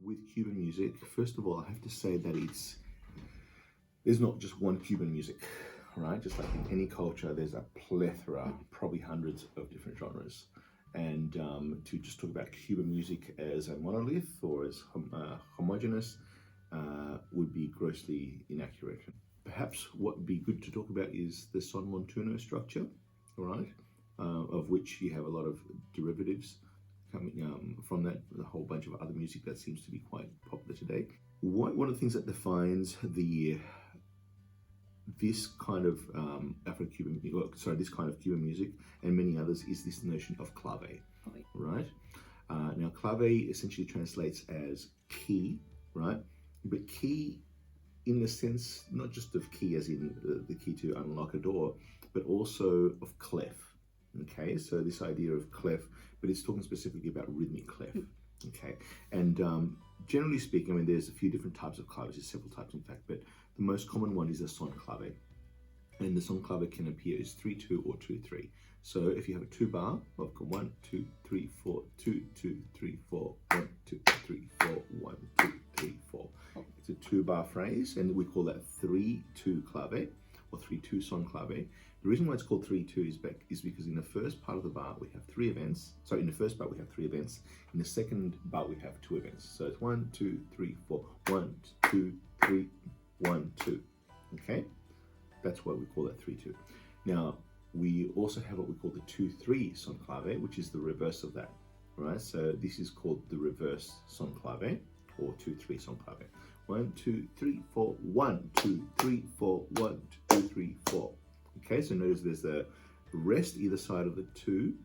with Cuban music, first of all, I have to say that there's not just one Cuban music, right? Just like in any culture, there's a plethora, probably hundreds of different genres. And to just talk about Cuban music as a monolith or as homogeneous would be grossly inaccurate. Perhaps what would be good to talk about is the son montuno structure, right? Of which you have a lot of derivatives coming from that, a whole bunch of other music that seems to be quite popular today. One of the things that defines this kind of this kind of Cuban music and many others is this notion of clave, right? Now, clave essentially translates as key, right? But key in the sense, not just of key as in the key to unlock a door, but also of clef, okay? So this idea of clef, but it's talking specifically about rhythmic clef, okay? And generally speaking, I mean, there's a few different types of claves, there's several types in fact, but the most common one is the son clave. And the son clave can appear as 3-2 or 2-3. So if you have a 2-bar of 1, 2, 3, 4, 2, 2, 3, 4, 1, 2, 3, 4, 1, 2, 3, 4. It's a 2-bar phrase, and we call that 3-2 clave or 3-2 son clave. The reason why it's called 3-2 is because in the first part of the bar we have 3 events. So in the first bar we have 3 events. In the second bar we have 2 events. So it's 1, 2, 3, 4. 1, 2, 3, 1, 2. Okay? That's why we call that 3-2. Now, we also have what we call the 2-3 son clave, which is the reverse of that, right? So this is called the reverse son clave, or 2-3 son clave. 1, 2, 3, 4, 1, 2, 3, 4, 1, 2, 3, 4. Okay, so notice there's a rest either side of the two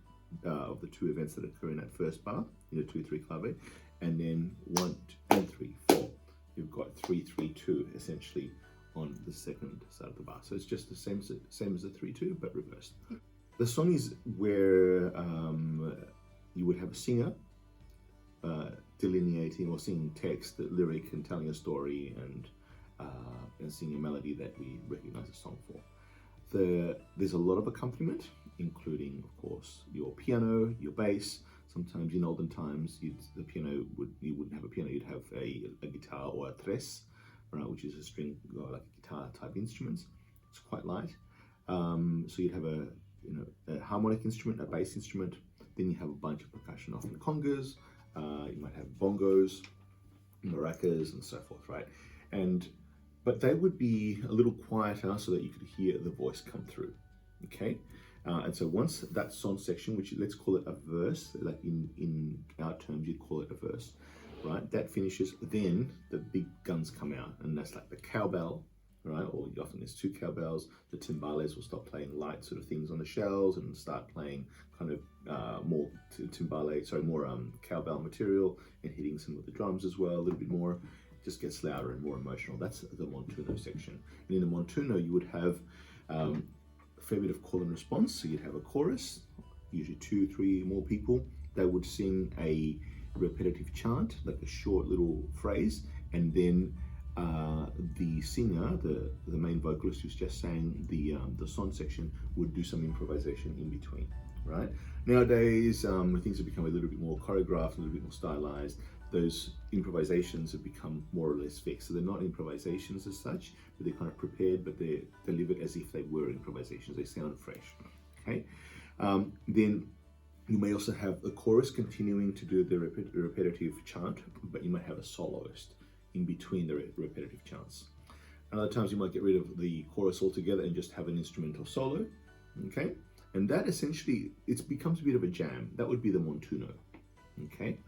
events that occur in that first bar, in the 2-3 clave, and then 1, 2, and 3, 4. You've got 3, 3, 2 essentially on the second side of the bar. So it's just the same as the 3-2, but reversed. The song is where you would have a singer delineating or singing text, the lyric, and telling a story, and singing a melody that we recognize the song for. There's a lot of accompaniment, including, of course, your piano, your bass. Sometimes in olden times, you wouldn't have a piano, you'd have a guitar or a tres, right, which is a string, like a guitar type instrument. It's quite light. So you'd have a harmonic instrument, a bass instrument. Then you have a bunch of percussion, often congas. You might have bongos, maracas, and so forth, right? But they would be a little quieter so that you could hear the voice come through, okay? And so once that son section, which let's call it a verse, like in our terms, you'd call it a verse, right? That finishes, then the big guns come out, and that's like the cowbell, right? Or often there's 2 cowbells. The timbales will stop playing light sort of things on the shells and start playing kind of more cowbell material, and hitting some of the drums as well, a little bit more. It just gets louder and more emotional. That's the montuno section. And in the montuno, you would have a fair bit of call and response. So you'd have a chorus, usually 2, 3 more people. They would sing a repetitive chant, like a short little phrase, and then the singer, the main vocalist who's just sang the son section, would do some improvisation in between, right? Nowadays, things have become a little bit more choreographed, a little bit more stylized. Those improvisations have become more or less fixed. So they're not improvisations as such, but they're kind of prepared, but they're delivered as if they were improvisations. They sound fresh, okay? Then you may also have the chorus continuing to do the repetitive chant, but you might have a soloist in between the repetitive chants. And other times you might get rid of the chorus altogether and just have an instrumental solo, okay? And that essentially, it becomes a bit of a jam. That would be the montuno, okay?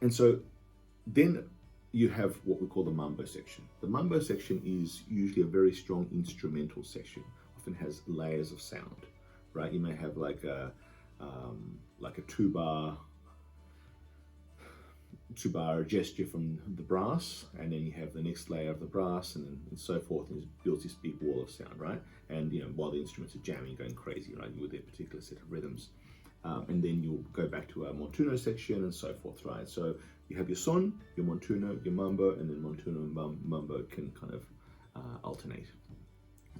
And so then you have what we call the mambo section. The mambo section is usually a very strong instrumental section, often has layers of sound, right? You may have like a 2-bar gesture from the brass, and then you have the next layer of the brass, and so forth, and it builds this big wall of sound, right? And while the instruments are jamming, going crazy, right, with their particular set of rhythms. And then you'll go back to a montuno section and so forth, right? So you have your son, your montuno, your mambo, and then montuno and mambo can kind of alternate.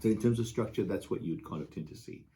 So in terms of structure, that's what you'd kind of tend to see.